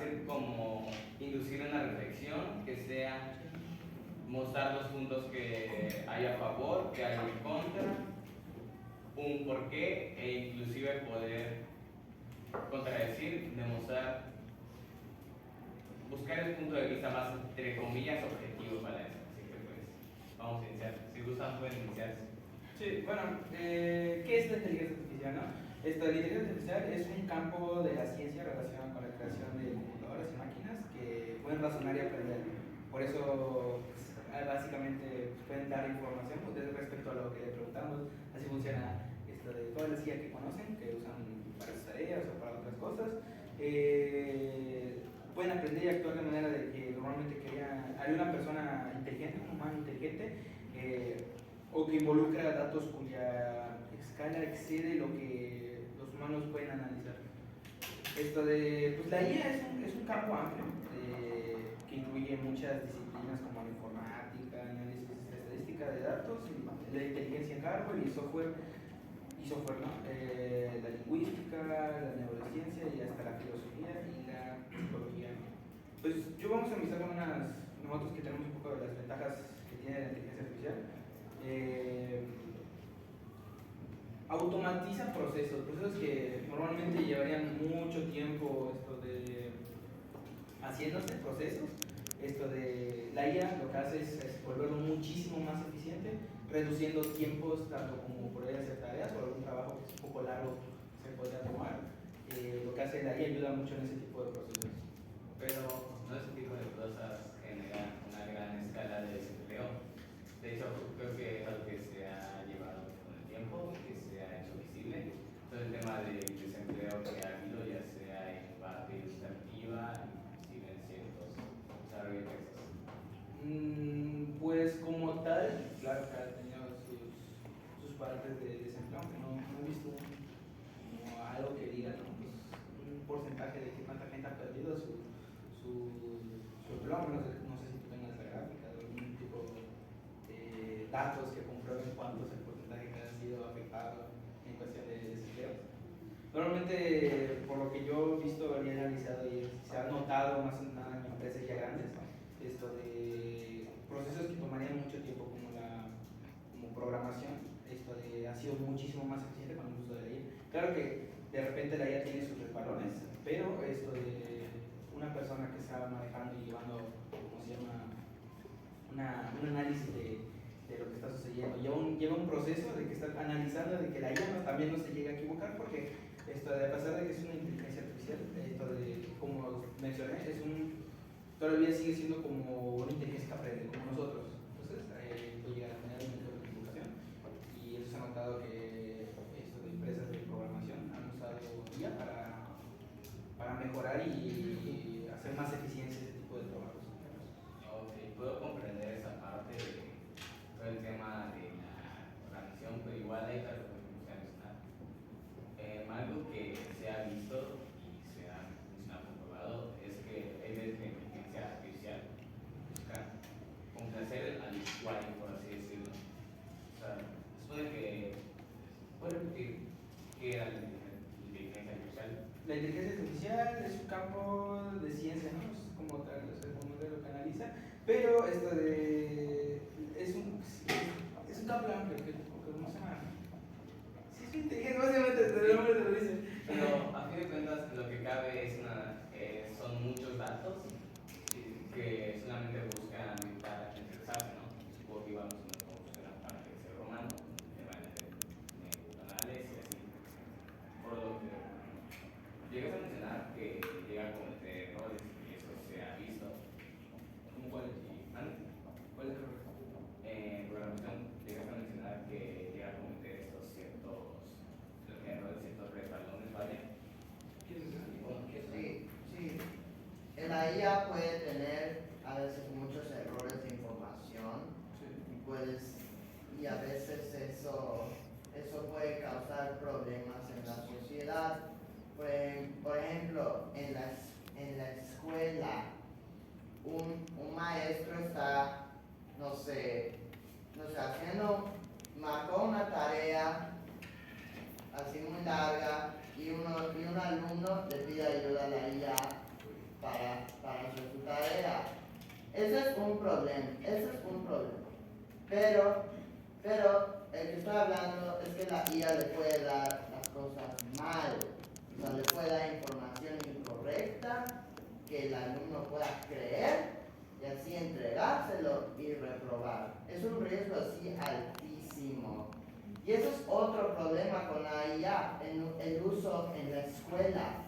ser como inducir una reflexión, que sea mostrar los puntos que hay a favor, que hay en contra, un porqué e inclusive poder contradecir, demostrar, buscar el punto de vista más, entre comillas, objetivo para eso. Así que pues vamos a iniciar. Si gustan pueden iniciar. Sí, bueno, ¿qué es la inteligencia artificial, no? La inteligencia artificial es un campo de la ciencia relacionado con la creación de computadoras y máquinas que pueden razonar y aprender. Por eso, pues, básicamente pueden dar información pues, respecto a lo que le preguntamos. Así funciona esto de todas las IA que conocen, que usan para sus tareas o para otras cosas. Pueden aprender y actuar de manera de que normalmente haría una persona inteligente, un humano inteligente, o que involucra datos cuya escala excede lo que los humanos pueden analizar. Pues la IA es un campo amplio que incluye muchas disciplinas como la informática, análisis estadística de datos, la inteligencia en hardware y software, ¿no? La lingüística, la neurociencia y hasta la filosofía y la psicología. Pues yo vamos a empezar con nosotros que tenemos un poco de las ventajas que tiene la inteligencia artificial. Automatiza procesos que normalmente llevarían mucho tiempo haciéndose procesos. La IA lo que hace es volverlo muchísimo más eficiente, reduciendo tiempos tanto como poder hacer tareas o algún trabajo que es un poco largo se podría tomar. Lo que hace la IA ayuda mucho en ese tipo de procesos. Pero no ese tipo de cosas generan una gran escala de desempleo. De hecho, creo que es algo que se ha llevado con el tiempo, que se ha hecho visible. Todo el tema del desempleo que ha habido, ya sea en parte ilustrativa, inclusive en ciertos desarrollos de textos. Pues como tal, claro que ha tenido sus partes de desempleo, aunque no he visto como algo que diga, ¿no? Pues, un porcentaje de que cuánta gente ha perdido su empleo. No sé si tú tengas la gráfica de algún tipo de datos que comprueben cuánto es el porcentaje que ha sido afectado en cuestión de desempleo. Normalmente, por lo que yo he visto y he analizado y se ha notado más en nada en empresas ya grandes, de procesos que tomarían mucho tiempo como programación, ha sido muchísimo más eficiente con el uso de la IA. Claro que de repente la IA tiene sus resbalones, pero una persona que está manejando y llevando, ¿cómo se llama? Un análisis de lo que está sucediendo, lleva un proceso de que está analizando de que la IA también no se llegue a equivocar, porque a pesar de que es una inteligencia artificial, como mencioné, todavía sigue siendo como una inteligencia que aprende, como nosotros. Entonces, puede llegar a tener un método de equivocación, y eso se ha notado que empresas de programación han usado IA para mejorar y hacer más eficiencia ese tipo de trabajos. Ok, puedo comprender esa parte de todo el tema de la programación, pero igual hay algo que me gustaría mencionar. Algo que se ha visto y se ha comprobado es que hay veces que la inteligencia artificial busca complacer al usuario, por así decirlo. O sea, supone que puede repetir qué era la inteligencia artificial. La inteligencia artificial es un campo de ciencia, ¿no? Es como tal, un modelo que analiza, pero es un campo amplio, que ¿cómo se llama? Sí, es inteligencia, básicamente el nombre te lo dice. Pero a fin de cuentas, lo que cabe son muchos datos que solamente buscan para interesarse, ¿no? Supongo que igual no sé cómo funciona para el ser romano, de neuronales y así. Por lo que llegas a mencionar que llega a cometer errores y eso se ha visto. ¿Cómo cuál? ¿Cuál es el error? En programación llegas a mencionar que llega a cometer estos ciertos errores, ciertos resbalones, ¿vale? Sí. La IA puede tener a veces muchos errores de información, y a veces eso puede causar problemas en la sociedad. Por ejemplo, en la escuela, un maestro está, no sé, marcó una tarea así muy larga y un alumno le pide ayuda a la IA para tarea. Ese es un problema, ese es un problema. Pero el que estoy hablando es que la IA le puede dar las cosas mal. O sea, le puede dar información incorrecta que el alumno pueda creer y así entregárselo y reprobar. Es un riesgo así altísimo. Y eso es otro problema con la IA, el uso en la escuela.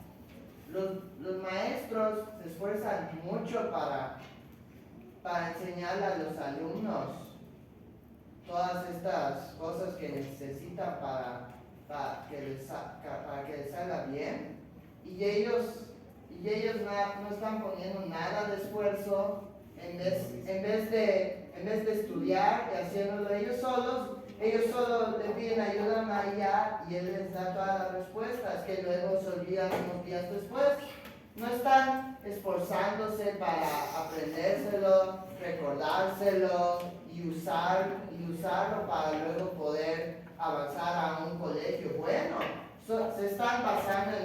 Los maestros se esfuerzan mucho para enseñarle a los alumnos todas estas cosas que necesitan para que les salga bien, y ellos no están poniendo nada de esfuerzo en vez de estudiar y haciéndolo ellos solo le piden ayuda a María y él les da todas las respuestas que luego se olvidan unos días después. No están esforzándose para aprendérselo, recordárselo y usarlo para luego poder avanzar a un colegio bueno. Se están basando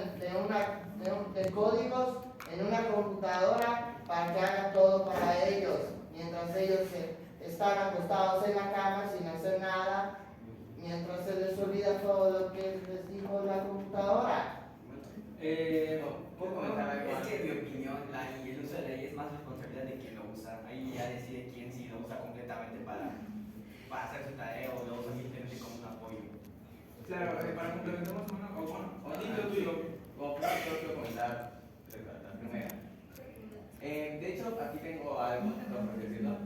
de códigos en una computadora para que haga todo para ellos, mientras ellos están acostados en la cama sin hacer nada, mientras se les olvida todo lo que les dijo la computadora. ¿Puedo comentar algo? Es que en mi opinión, el uso de la ley es más responsabilidad de quien lo usa. Ahí ya decide quién sí lo usa completamente para hacer su tarea o lo usa simplemente como un apoyo. Claro, para complementar más o menos, dilo tú y lo. Como quiero comentar la primera. De hecho, aquí tengo algo, por decirlo,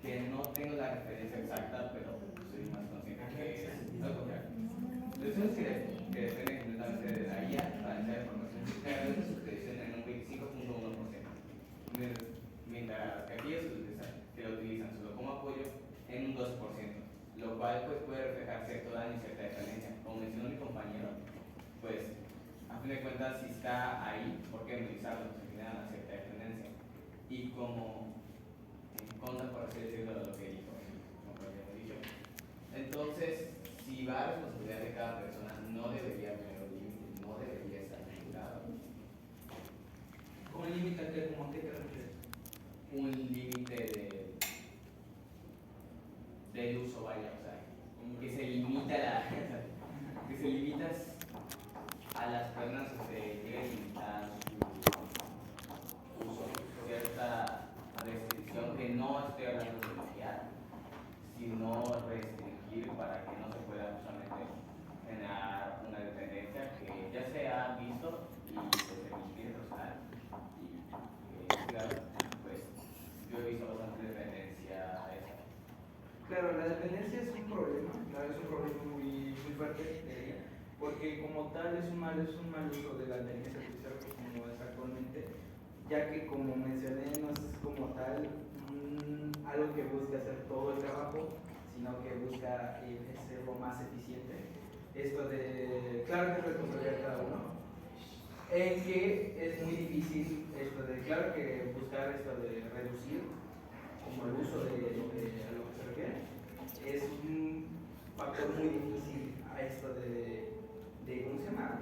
que no tengo la referencia exacta, pero soy más consciente que es lo contrario. Soluciones que dependen completamente de la IA para esta información fiscal de su predicción en un 25.1%, mientras que aquellos que lo utilizan solo como apoyo en un 2%, lo cual pues, puede reflejar cierto daño y cierta dependencia. Como mencionó mi compañero, pues a fin de cuentas si está ahí, ¿por qué utilizarlo? Se genera una cierta dependencia. Y como contra, por así decirlo, lo que dijo mi compañero dicho. Entonces, si va a responsabilidad de cada persona, no debería tener un límite, no debería estar vinculado. ¿Con límite a qué? ¿Cómo a qué te refieres? Un límite del uso, vaya, o sea, que se limita que se limita a las personas que se llega a limitar su uso, cierta restricción, que no estoy hablando de bloquear, sino restringir para que no se pueda justamente generar una dependencia que ya se ha visto y pues en mi vida personal y claro, pues yo he visto bastante dependencia a esa. Claro, la dependencia es un problema, claro, es un problema muy fuerte, diría, porque como tal es un mal uso de la inteligencia artificial como es actualmente, ya que como mencioné no es como tal algo que busca hacer todo el trabajo, sino que busca ser lo más eficiente. Esto de, claro que es responsabilidad de cada uno, en que es muy difícil esto de, claro que buscar esto de reducir como el uso de a lo que se refiere, es un factor muy difícil a esto de ¿cómo se llama?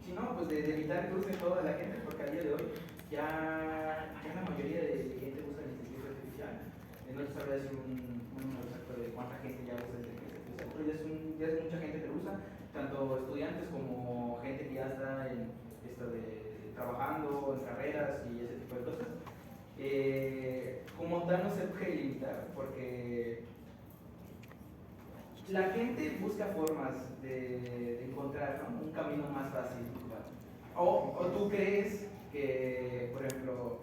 Si no, pues de evitar que use toda la gente, porque a día de hoy ya la mayoría de gente usa la inteligencia artificial. No te sabría decir un número exacto de cuánta gente ya usa la inteligencia artificial, pero ya es mucha gente que lo usa, tanto estudiantes como gente que ya está en esto de trabajando en carreras y ese tipo de cosas. Como tal no se puede limitar porque la gente busca formas de encontrar, ¿no?, un camino más fácil. O tú crees que, por ejemplo,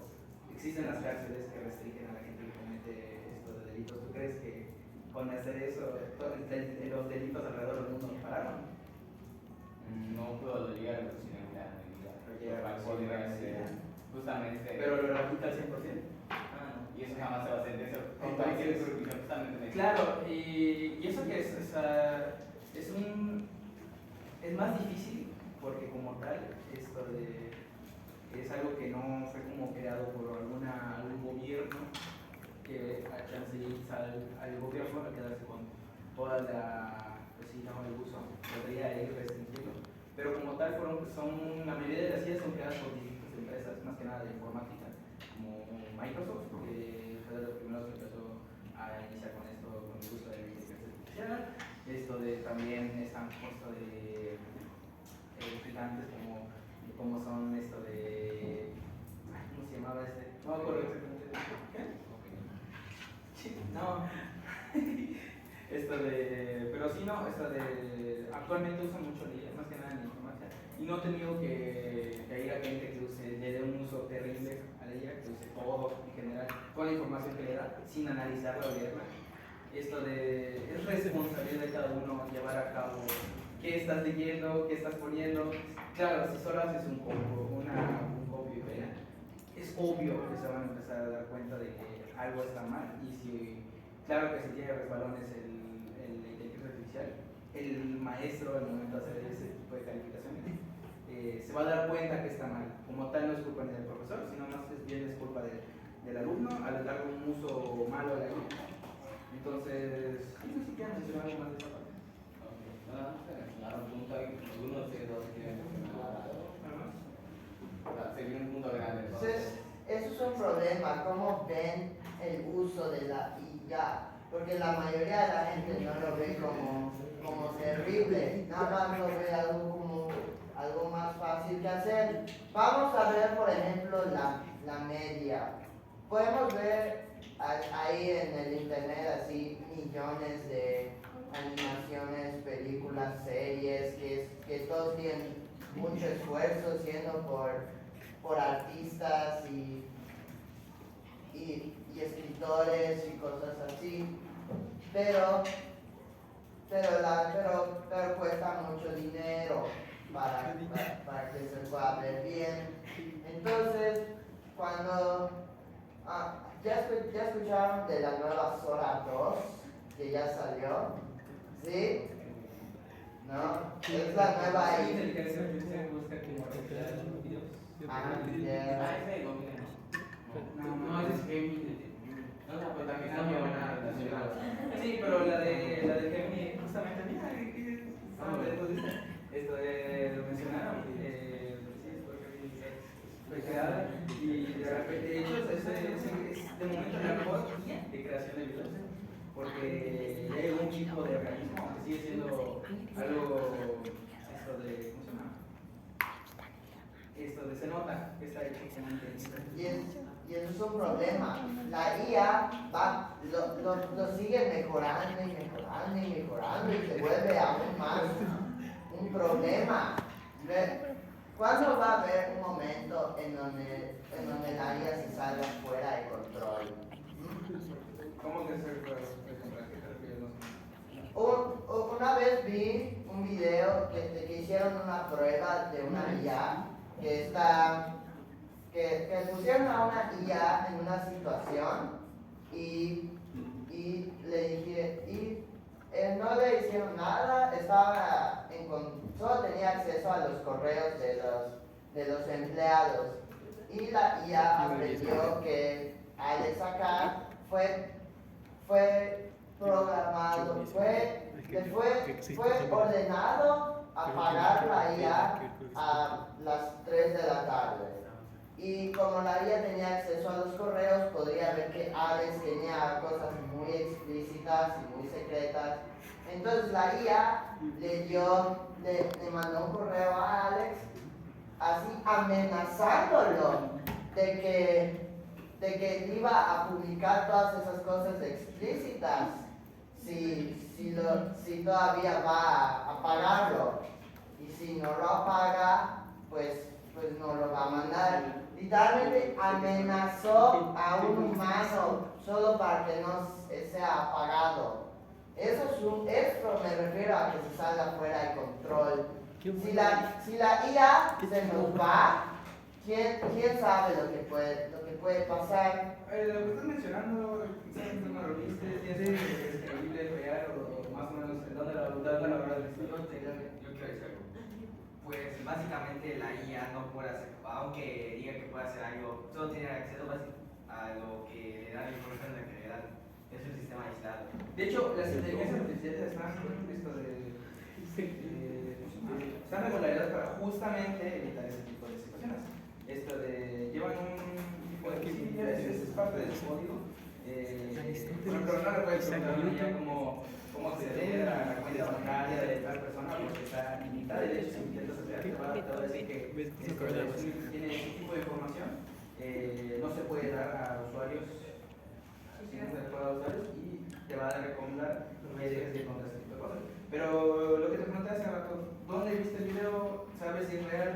existen las cárceles que restringen a la gente que comete estos delitos. ¿Tú crees que con hacer eso los delitos alrededor del mundo pararon? No puedo ligar la proporcionalidad en mi vida. Pero Podría ser justamente. Pero lo rehabilita al 100%. Y eso jamás se va a hacer de eso. Entonces, justamente. Claro, y eso que es más difícil porque como tal esto es algo que no fue como creado por algún gobierno que a chance al gobierno a quedarse con toda la el uso, podría ir restringido, pero como tal la mayoría de las ideas son creadas por distintos empresas, más que nada de informática, como Microsoft, que fue de los primeros que empezó a iniciar con esto, con el uso de la inteligencia artificial. Esto de también están puesto de gigantes como son esto de, ay, ¿cómo se llamaba este? No me acuerdo exactamente. ¿Qué? Sí, no. Pero sí, no, actualmente usan mucho leyes, más que nada en informática, y no he tenido que ir a gente que le dé un uso terrible a la IA, que use todo en general, toda la información que le da, sin analizarla o leerla. Es responsabilidad de cada uno llevar a cabo qué estás leyendo, qué estás poniendo. Claro, si solo haces un copio y pega, es obvio que se van a empezar a dar cuenta de que algo está mal, y si, claro que si tiene resbalones la inteligencia artificial, el maestro al momento de hacer ese tipo de calificaciones se va a dar cuenta que está mal. Como tal, no es culpa ni del profesor, sino más bien es culpa del alumno al darle un uso malo a la IA. Entonces, no sé si quieren mencionar algo más de esta parte. Mencionar un punto ahí, algunos de los quieren mencionar algo. Sería un punto grande. Entonces, eso es un problema, cómo ven el uso de la IA, porque la mayoría de la gente no lo ve como terrible, nada más lo ve algo más fácil que hacer. Vamos a ver, por ejemplo, la media. Podemos ver ahí en el internet así millones de animaciones, películas, series, que todos tienen mucho esfuerzo siendo por artistas y escritores y cosas así, pero cuesta mucho dinero para que se pueda ver bien. Entonces, cuando ¿ya escucharon de la nueva Sora 2 que ya salió? ¿Sí? ¿No? Es la nueva Sí, inteligencia artificial busca como arreglar los videos. No, ese es Gemini. No, pues también está muy buena relacionada. Sí, pero la de Gemini, justamente, mira, lo mencionaron. Sí, porque fue creada y de repente, de hecho, es de momento la mejor guía de creación de videos. Porque hay un tipo de organismo que sigue siendo algo, ¿cómo se llama? Se nota que está hecho con inteligencia. Y eso es un problema. La IA lo sigue mejorando y mejorando y mejorando y se vuelve aún más un problema. ¿Cuándo va a haber un momento en donde la IA se salga fuera de control? ¿Cómo que se puede comprar? ¿Qué te refieres? Una vez vi un video que hicieron una prueba de una IA que pusieron a una IA en una situación y le dije, no le hicieron nada, solo tenía acceso a los correos de los empleados, y la IA aprendió que Alex acá fue programado, fue ordenado a pagar la IA a las 3 de la tarde. Y como la IA tenía acceso a los correos, podría ver que Alex tenía cosas muy explícitas y muy secretas. Entonces la IA le mandó un correo a Alex, así amenazándolo de que iba a publicar todas esas cosas explícitas si todavía va a pagarlo. Y si no lo apaga, pues no lo va a mandar. Literalmente amenazó a un humano solo para que no sea apagado. Esto me refiero a que se salga fuera de control. Si la IA se nos va, ¿quién sabe lo que puede pasar? Lo que estás mencionando, quizás no lo viste, ¿tienes escribible, real o más o menos en dónde la verdad de Yo quiero decir algo. Pues básicamente la IA no puede hacer, aunque diga que puede hacer algo, solo tiene acceso a lo que le dan la información de que le dan. Es un sistema aislado. De hecho, las inteligencias artificiales están reguladas para justamente evitar ese tipo de situaciones. llevan un tipo de sí, es parte del código. Por ejemplo, no le puedes preguntar cómo acceder a la cuenta bancaria de tal persona porque está limitada. De hecho, si intentas acceder, te va a decir que tiene ese tipo de información. No se puede dar a usuarios, y te va a recomendar que dejes de encontrar ese tipo de cosas. Pero lo que te pregunté hace rato, ¿dónde viste el video? ¿Sabes si es real?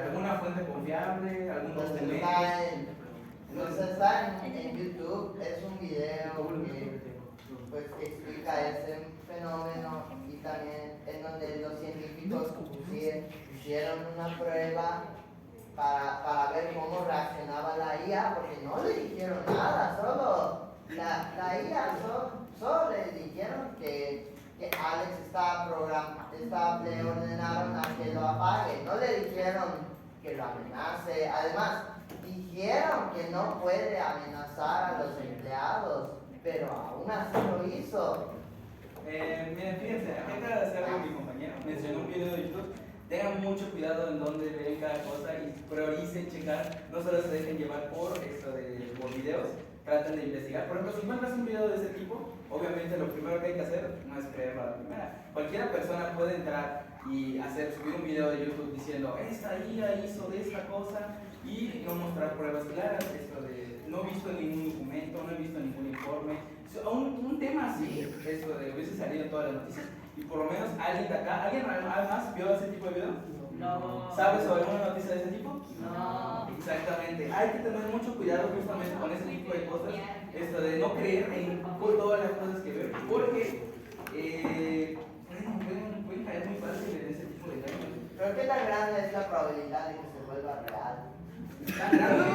¿Alguna fuente confiable? ¿Algún documento? Entonces está en YouTube, es un video que explica ese fenómeno y también en donde los científicos hicieron una prueba para ver cómo reaccionaba la IA, porque no le dijeron nada, solo la IA solo le dijeron que Alex le ordenaron a que lo apague, no le dijeron que lo amenace. Además, dijeron que no puede amenazar a los empleados, pero aún así lo hizo. Miren, fíjense, acá de hacer algo mi compañero mencionó un video de YouTube. Tengan mucho cuidado en dónde ven cada cosa y prioricen, checar, no solo se dejen llevar por videos, traten de investigar. Por ejemplo, si encuentras un video de ese tipo, obviamente lo primero que hay que hacer no es creerlo a la primera. Cualquiera persona puede entrar y subir un video de YouTube diciendo esta IA hizo de esta cosa y no mostrar pruebas claras, no he visto ningún documento, no he visto ningún informe. Un tema así, hubiese salido en todas las noticias y por lo menos alguien de acá, ¿alguien más vio ese tipo de video? No. ¿Sabes sobre alguna noticia de ese tipo? No. Exactamente, hay que tener mucho cuidado justamente con ese tipo de cosas, de no creer en todas las cosas que ven, porque pueden caer muy fácil en ese tipo de engaños. Pero ¿qué tan grande es la probabilidad de que se vuelva real? Tan grande.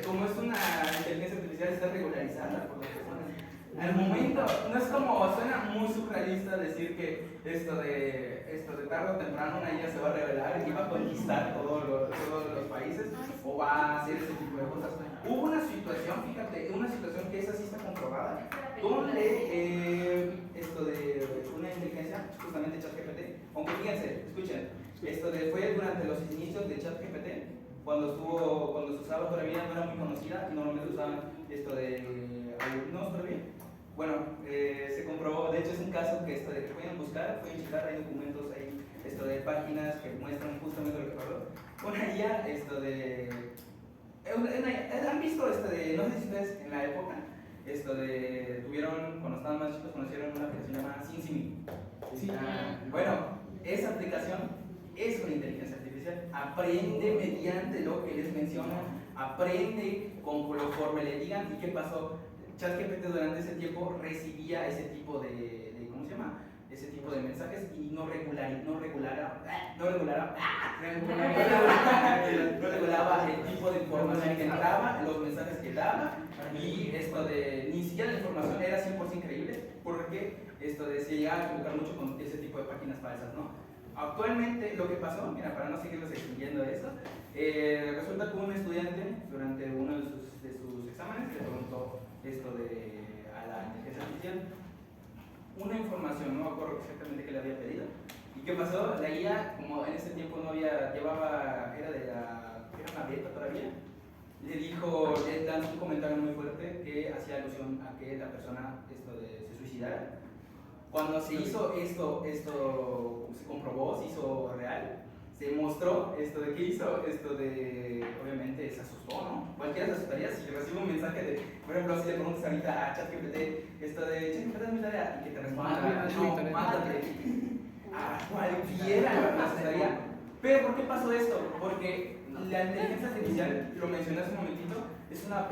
Como es una inteligencia artificial, está regularizada por las personas. Al momento, no es como, suena muy surrealista decir que esto de tarde o temprano una IA se va a revelar y va a conquistar todos los países o va a hacer ese tipo de cosas. Hubo una situación, fíjate, una situación que esa sí está comprobada, donde una inteligencia, justamente ChatGPT, aunque fíjense, escuchen, fue durante los inicios de ChatGPT, cuando se usaba todavía, no era muy conocida y normalmente usaban alumnos todavía. Bueno, se comprobó, de hecho es un caso que pueden buscar, pueden checar, hay documentos ahí de páginas que muestran justamente lo que pasó. Una IA, han visto no sé si ustedes en la época, cuando estaban más chicos conocieron una aplicación llamada SimSimi. Sí. Bueno, esa aplicación es una inteligencia artificial, aprende mediante lo que les mencionan, aprende conforme le digan. ¿Y qué pasó? ChatGPT durante ese tiempo recibía ese tipo de ¿cómo se llama? Ese tipo de mensajes y no regulaba el tipo de información que entraba, los mensajes que daba, y ni siquiera la información era 100% creíble, porque se llegaba a equivocar mucho con ese tipo de páginas falsas, ¿no? Actualmente lo que pasó, mira, para no seguirlos extendiendo eso, resulta que un estudiante durante uno de sus exámenes le preguntó a la inteligencia artificial una información, no me acuerdo exactamente qué le había pedido. ¿Y qué pasó? La guía, como en ese tiempo era una beta todavía, le dan un comentario muy fuerte que hacía alusión a que la persona se suicidara. Cuando se hizo esto se comprobó, se hizo real, se mostró de qué hizo, obviamente se asustó, ¿no? Cualquiera se asustaría si recibe un mensaje por ejemplo, si le preguntas ahorita a ChatGPT, ChatGPT es mi tarea, y que te responda, no, mátate. A cualquiera se asustaría. Pero ¿por qué pasó esto? Porque la inteligencia artificial, lo mencioné hace un momentito, es una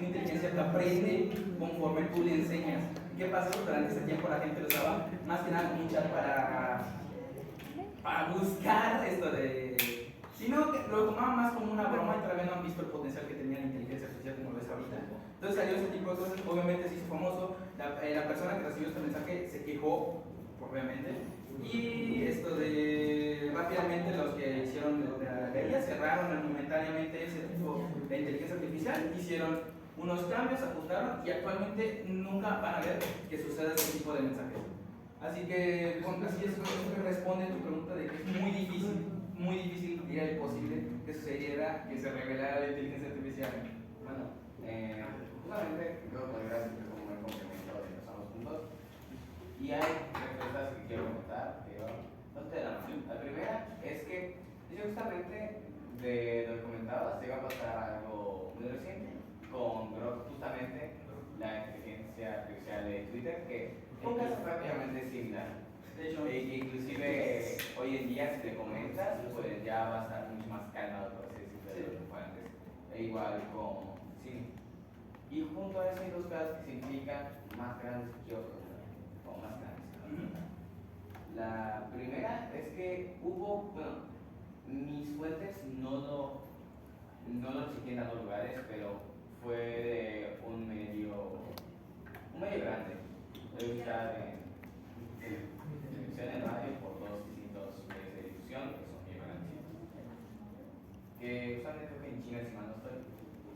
inteligencia que aprende conforme tú le enseñas. ¿Qué pasó? Durante ese tiempo la gente lo usaba más que nada como un chat para buscar sino que lo tomaban más como una broma y todavía no han visto el potencial que tenía la inteligencia artificial como lo es ahorita. Entonces salió ese tipo de cosas, obviamente se hizo famoso, la persona que recibió este mensaje se quejó, obviamente, y rápidamente los que hicieron la ley cerraron momentáneamente ese tipo de inteligencia artificial, hicieron unos cambios, ajustaron y actualmente nunca van a ver que suceda ese tipo de mensajes. Así que así eso me responde tu pregunta de que es muy difícil, diría imposible, que sucediera que se revelara la inteligencia artificial. Bueno, justamente creo que podría ser como un complemento de los ambos puntos. Y hay tres cosas que quiero comentar, pero no te la mano. La primera es que, dice justamente de lo que comentabas, llega a pasar algo muy reciente con Grok, justamente la inteligencia artificial de Twitter, que es un caso prácticamente similar. De hecho, Inclusive hoy en día si le comentas, pues ya va a estar mucho más calmado por así decirlo de lo que fue antes. E igual con cine. Y junto a eso hay dos cosas que significan más grandes que otros, ¿no? O más grandes. La primera es que hubo, bueno, mis fuentes no lo cité en ambos lugares, pero fue de un medio grande. Debe estar en televisión, en radio, por dos distintos medios de difusión, que son bien grandes. Que usualmente creo que en China, si mal no estoy,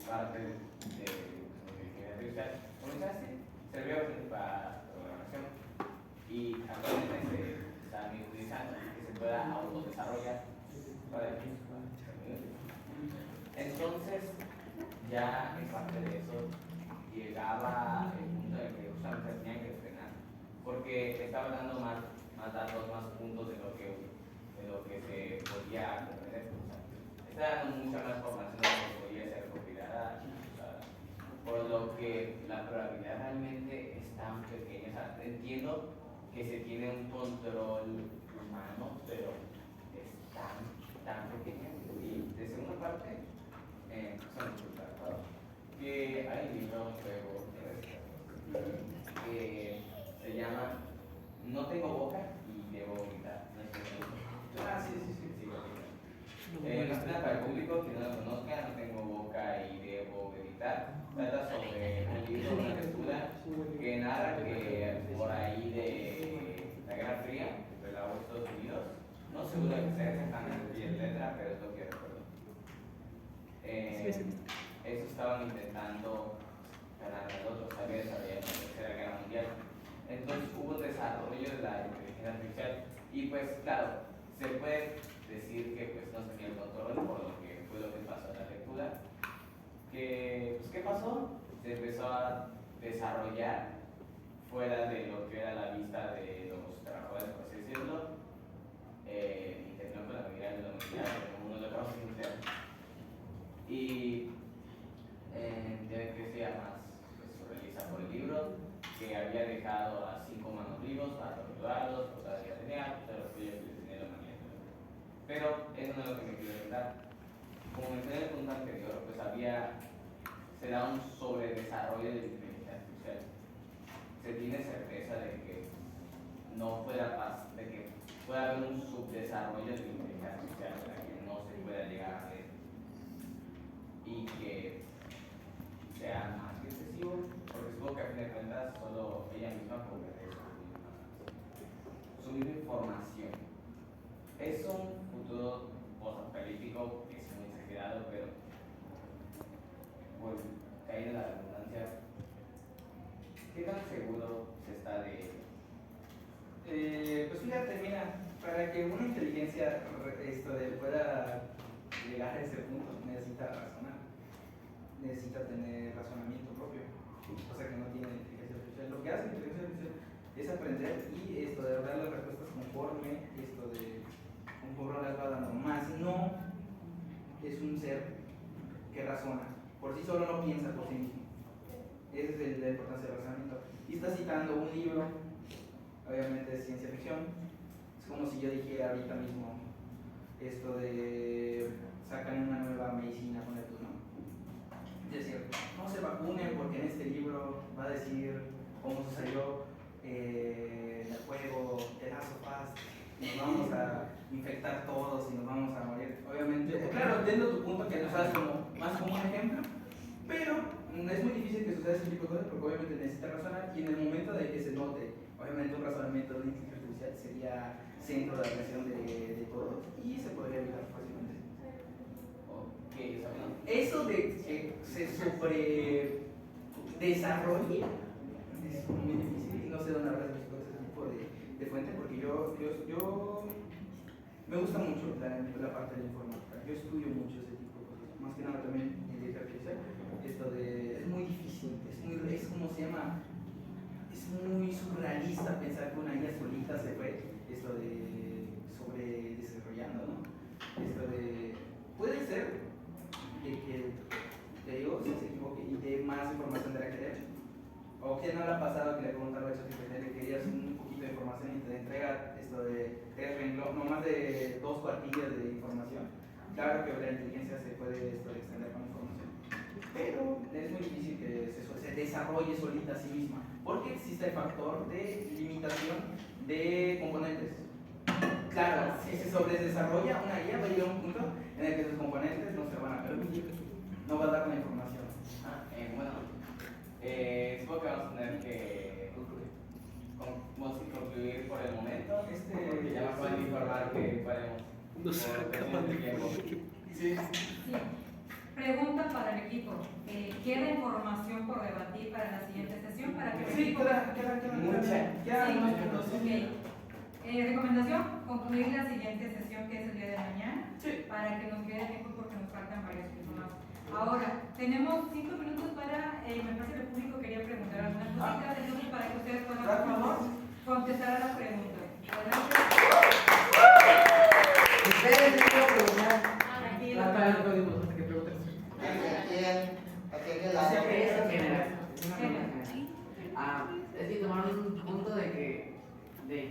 parte de inteligencia artificial, comenzaste, servía bastante para programación y actualmente se está utilizando que se pueda autodesarrollar para el mismo. Entonces, ya en parte de eso llegaba el punto en que justamente tenían que frenar, porque estaba dando más datos, más puntos de lo que se podía comprender. Está dando mucha más información de lo que podía ser recopilada y usada. Por lo que la probabilidad realmente es tan pequeña. O sea, entiendo que se tiene un control humano, pero es tan pequeña. Y de segunda parte, que hay un libro, un juego, que se llama No tengo boca y debo gritar. No sé si sí, más que nada para el público que no lo conozca, No tengo boca y debo gritar. Trata sobre un libro, una lectura que narra que por ahí de la Guerra Fría entre la URSS y Estados Unidos, no seguro que sea exactamente bien letra, pero es lo que recuerdo. Eso estaban intentando ganar los otros, había desarrollado en la Tercera Guerra Mundial. Entonces hubo un desarrollo de la inteligencia artificial y pues claro, se puede decir que pues no se tenía el control por lo que fue lo que pasó en la lectura. Que, pues, ¿qué pasó? Se empezó a desarrollar fuera de lo que era la vista de los trabajadores, por así decirlo, intervino con la mayoría de la humanidad, como uno de los nucleares. Y ya que sea más surrealista por el libro, que había dejado a 5 humanos vivos para torturarlos, por la vida tenía, por los que les tenía la humanidad. Pero eso no es lo que me quiero contar. Como mencioné en el punto anterior, pues se da un sobredesarrollo de la inteligencia artificial. Se tiene certeza de que no pueda de que pueda haber un subdesarrollo de la inteligencia artificial para que no se pueda llegar a ver y que sea más que excesivo, porque supongo que a fin de cuentas solo ella misma puede subir información. Es un futuro post-apocalíptico que es muy exagerado, pero por caer en la redundancia, ¿qué tan seguro se está de pues fíjate, mira, para que una inteligencia pueda llegar a ese punto necesita razonar, necesita tener razonamiento propio, cosa que no tiene la inteligencia artificial. Lo que hace la inteligencia artificial es aprender y de dar las respuestas conforme las va dando, más no es un ser que razona, por sí solo no piensa por sí mismo. Esa es la importancia del razonamiento. Y está citando un libro, obviamente de ciencia ficción. Es como si yo dijera ahorita mismo esto de sacan una nueva medicina con el ¿no? Es decir, no se vacunen porque en este libro va a decir cómo sucedió en el juego The Last of Us, nos vamos a infectar todos y nos vamos a morir. Obviamente, claro, entiendo tu punto que lo usas más como un ejemplo, pero es muy difícil que suceda ese tipo de cosas porque obviamente necesita razonar y en el momento de que se note, obviamente un razonamiento de una inteligencia artificial sería centro de atención de todos y se podría evitar fácilmente. Eso de que se sobre desarrolle es muy difícil y no sé dónde habrá visto ese tipo de yo me gusta mucho la parte de la informática. Yo estudio mucho ese tipo de cosas. Más que nada también inteligencia artificial. Es muy difícil, es como se llama, es muy surrealista pensar que una IA solita se fue sobre desarrollando, ¿no? Puede ser que te digo, si se equivoque y dé más información de la que debe. O que no le ha pasado que le preguntaron a ChatGPT, le querías un poquito de información y te entrega no más de 2 cuartillas de información. Claro que la inteligencia se puede extender con información, pero es muy difícil que se desarrolle solita a sí misma, porque existe el factor de limitación de componentes. Claro, si se sobredesarrolla una IA, va a llegar a un punto en el que sus componentes no se van a permitir, no va a dar con la información. Bueno, supongo que vamos a tener que concluir por el momento, porque ya me pueden informar que podemos. No se acaba de tiempo. Sí. Sí. Pregunta para el equipo. ¿Queda información por debatir para la siguiente sesión? Para que el Sí, equipo... queda Sí, unos minutos. ok. Recomendación, concluir la siguiente sesión que es el día de mañana, Sí. para que nos quede tiempo porque nos faltan varias personas. Ahora, tenemos 5 minutos para, me parece que el público quería preguntar algunas cositas, entonces para que ustedes puedan, por favor, contestar a las preguntas. Adelante. Ustedes les quiero preguntar. Tranquilo. Acá no podemos hasta que preguntes. ¿A qué lado? Es general. Es una pregunta general. Es que tomaron un punto de que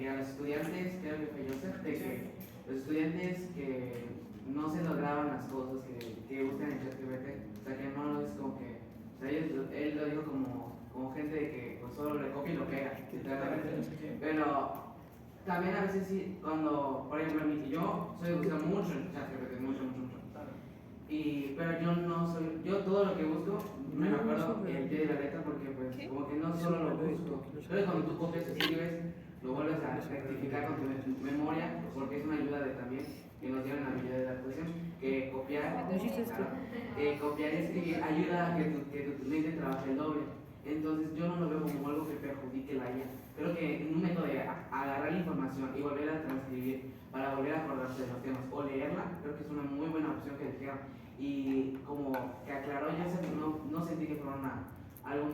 a los estudiantes, creo que fue Joseph, de que los estudiantes que no se lograban las cosas que buscan en ChatGPT, o sea que no es como que, o sea, él lo dijo como gente de que pues, solo le copia y lo pega, literalmente. Pero también a veces sí, cuando, por ejemplo, yo soy de buscar mucho en ChatGPT, mucho. Pero yo no soy, yo todo lo que busco me lo acuerdo el pie de la letra porque pues como que no solo lo busco, pero cuando tú copias y escribes, lo vuelves a rectificar con tu memoria porque es una ayuda también que nos dieron la habilidad de adaptación, que copiar y escribir ayuda a que tu mente trabaje el doble. Entonces yo no lo veo como algo que perjudique la IA. Creo que un método de agarrar la información y volver a transcribir para volver a acordarse de los temas o leerla, creo que es una muy buena opción que dijeron. Y como que aclaró Joseph, no sentí que fuera algo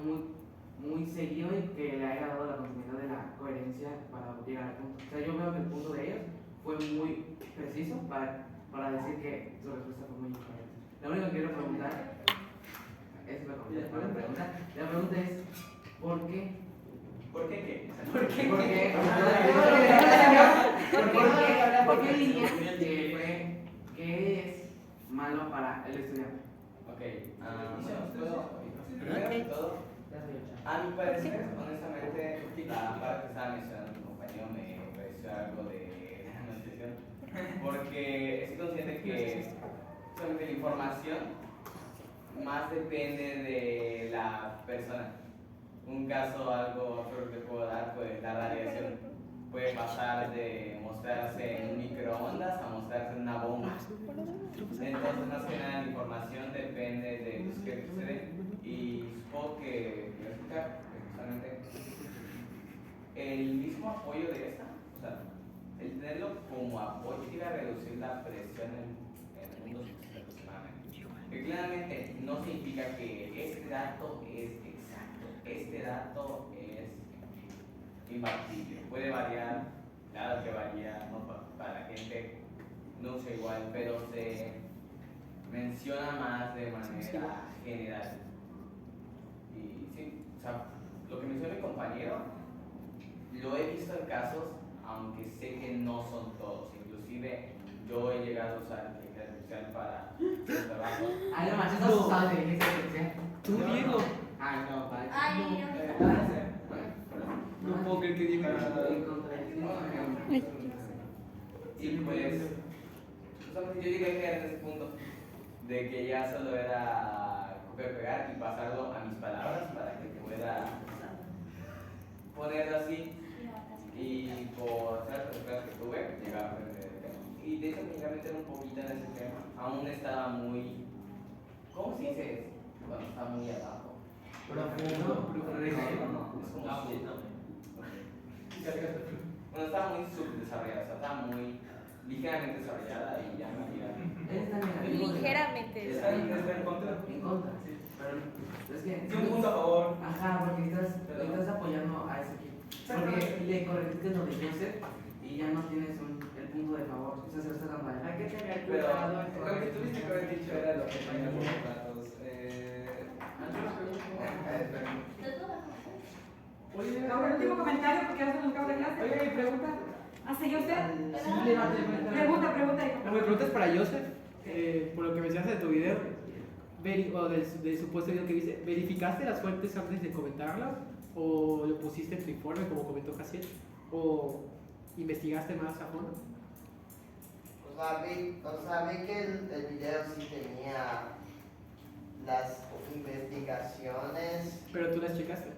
muy seguido y que le haya dado la continuidad de la coherencia para llegar al punto. O sea, yo veo que el punto de ellos fue muy preciso para decir que su respuesta fue muy incoherente. Lo único que quiero preguntar, es la pregunta. La pregunta es, ¿por qué? ¿Por qué qué? ¿Por qué? ¿Por qué dirían que es malo para el estudiante? Ok, primero que todo, a mi parecer, honestamente, la parte que estaba mencionando tu compañero me pareció algo de anunciación, porque estoy consciente que solamente la información más depende de la persona. Un caso algo absurdo que puedo dar, pues la radiación puede pasar de mostrarse en un microondas a mostrarse en una bomba. Entonces, más que nada, la información depende de los que suceden. Y supongo que me explica precisamente el mismo apoyo de esta, o sea, el tenerlo como apoyo iba a reducir la presión en el mundo aproximadamente. Que claramente no significa que este dato es exacto, este dato es imbatible. Puede variar, claro que varía, ¿no? Para la gente no usa igual, pero se menciona más de manera general. Y sí, o sea, lo que mencionó mi compañero, lo he visto en casos, aunque sé que no son todos. Inclusive yo he llegado a usar inteligencia artificial para los trabajos. Ay, no manches, no usas de inteligencia artificial. Tú, Diego. Ay, no, vale. Ay, No puedo creer que Diego. Y pues, justamente yo llegué a ese punto de que ya solo era copiar, pegar y pasarlo a mis palabras para que pueda ponerlo así. Y por otras cosas que tuve, llegué a aprender el tema. Y de hecho, me llegué a meter un poquito en ese tema. Aún estaba muy. ¿Cómo se dice eso? Cuando está muy abajo. Profundo. No, es como. Bueno, estaba muy subdesarrollada, o sea, estaba muy ligeramente desarrollada y ya no había. Es tan negativo. Ligeramente. Está en contra. En contra, sí. Pero es que. Sí, un punto a favor. Ajá, porque estás apoyando a ese equipo. Porque le corregiste lo de Joseph y ya no tienes el punto de favor. O sea, se lo está dando a él. Hay que tener Pero cuidado. lo que tuviste que haber dicho era lo que teníamos los datos. Ahora, el último comentario, porque ahora se nos acaba la clase. Oye, mi pregunta. ¿Hace yo usted? Sí, levante, Pregunta. No, mi pregunta es para Joseph. Por lo que mencionaste de tu video, o del supuesto video que viste, ¿verificaste las fuentes antes de comentarlas? ¿O lo pusiste en tu informe, como comentó Casiel? ¿O investigaste más a fondo? O sea, vi que el video sí tenía las investigaciones. Pero tú las checaste.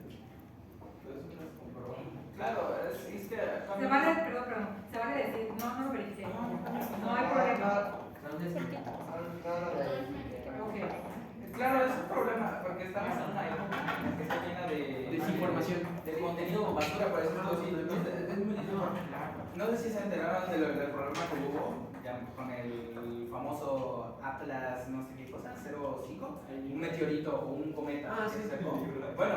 Claro, es que. Se vale, perdón, se vale decir, no lo verifiqué. No hay problema. No lo verifiqué. Ok. Claro, es un problema, porque estamos en una época que está llena de Desinformación. de contenido basura, por ejemplo, sí, es muy difícil. No sé si se enteraron del problema que hubo ya, con el famoso Atlas, no sé qué cosa, 05, un meteorito o un cometa que se acercó. Bueno,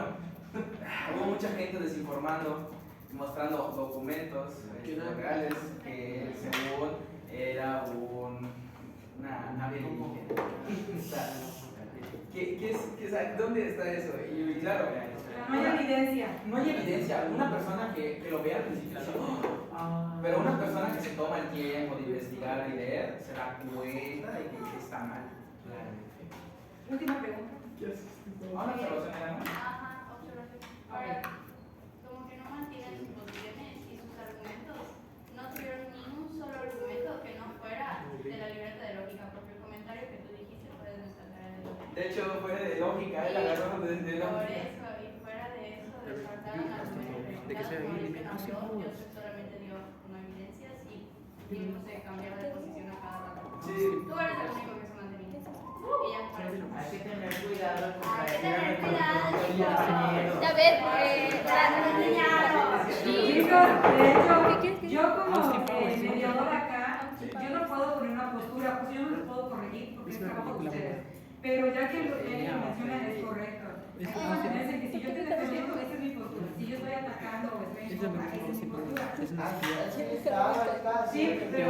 hubo mucha gente desinformando, mostrando documentos reales que según era una nave alienígena. ¿Dónde está eso? Y claro, No hay evidencia. no hay evidencia. Una persona que lo vea al principio dice, "Oh", pero una persona que se toma el tiempo de investigar y leer se da cuenta de que está mal. Última pregunta. Ahora se lo hacen. Ajá, observación. Ahora, como que no mantienen sus posiciones y sus argumentos, no tuvieron ni un solo argumento que no fuera de la libreta de lógica, porque el comentario que tú dijiste puedes destacar de lógica. De hecho, fue de lógica, él agarró de Por lógica. eso, y fuera de eso, descartaron argumentos. De que sea Como bien, dicen, yo solamente dio no evidencias y tuvimos que cambiar de posición a cada rato. Sí. Tú eres el único que se mantenía. Y ya por eso. Hay que tener cuidado con Hay que traer tener cuidado, chicos. Ya ves, Chicos, de hecho, ¿Qué yo como mediadora acá, yo no puedo poner una postura, pues yo no les puedo corregir porque es trabajo de ustedes. Pero ya que lo que mencionan es correcto. Hay que mantenerse en que si yo estoy defendiendo, esa es mi postura. Si yo estoy atacando o estoy en contra, esa es mi postura. Sí, pero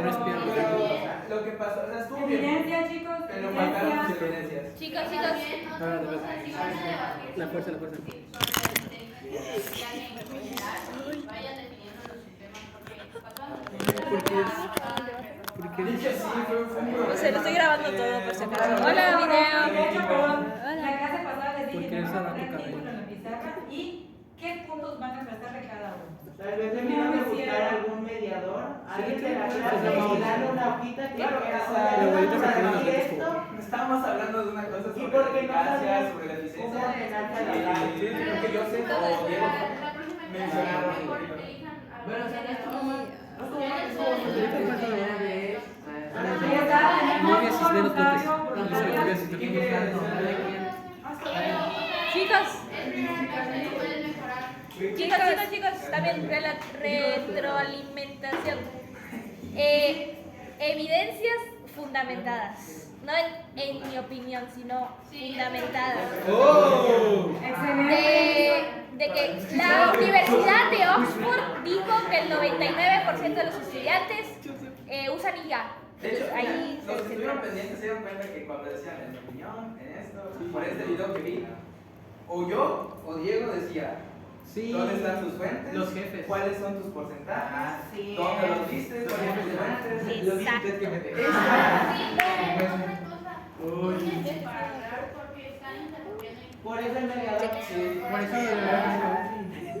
Lo que pasó, o sea, estuvo bien. evidencia, chicos, Pero mataron sus evidencia. evidencias. Chicos, También otra cosa, si van a debatir La fuerza. sobre inteligencia artificial en general, vayan definiendo los sistemas, porque De hecho, sí, fue un problema. Se lo estoy grabando todo por si acaso. Hola, De video. hecho, perdón, Hola. la clase pasada les dije Porque que esa van a va a poner tocar título en la pizarra y qué puntos van a prestarle cada uno. Tal vez deberían de buscar algún mediador, alguien de la clase y darle una hojita que Claro, diga, esa- "Oiga, Lo bonito vamos es a que no decir nos esto", Estábamos hablando de una cosa y sobre porque la no eficacia, sabes sobre la cómo eficiencia. ordenarse la Y clase. creo que yo sé o Diego la próxima mencionaron. mejor elijan a Bueno, o sea, no estuvo mal. No estuvo mal. Ya Estuvo les bien. voy a Fue la primera vez. Ahí está, tenemos un voluntario, voluntaria. ¿Quién quiere decir? Chicos, Es primera clase, lo puedes mejorar. chicos, también retroalimentación. Evidencias fundamentadas. No en mi opinión, sino fundamentadas. Excelente. De que la Universidad de Oxford dijo que el 99% de los estudiantes usan IA. De hecho, Ahí los que se estuvieron pendientes se dieron cuenta que cuando decían en mi opinión, en esto, por este video que vi, o yo o Diego decía, Sí. ¿dónde están tus fuentes? Los jefes. ¿Cuáles son tus porcentajes? Sí. ¿Dónde los viste? ¿Cuáles son tus fuentes? Exacto. Usted que me te- Sí, pero otra cosa, únanse para hablar porque están interrumpiendo. Por eso el mediador. Por eso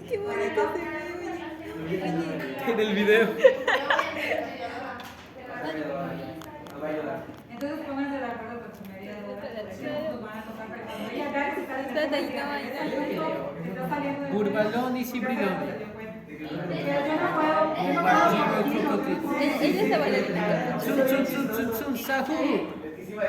Qué bonito en el video. Nos va a ayudar. Entonces pónganse de acuerdo con su mediadora, porque no nos van a tocar, pero cuando ella vea que está está saliendo del Burbalón y Cibridón. Pero yo no puedo Él está valiendo. Sun, Sahu. Es que sí va a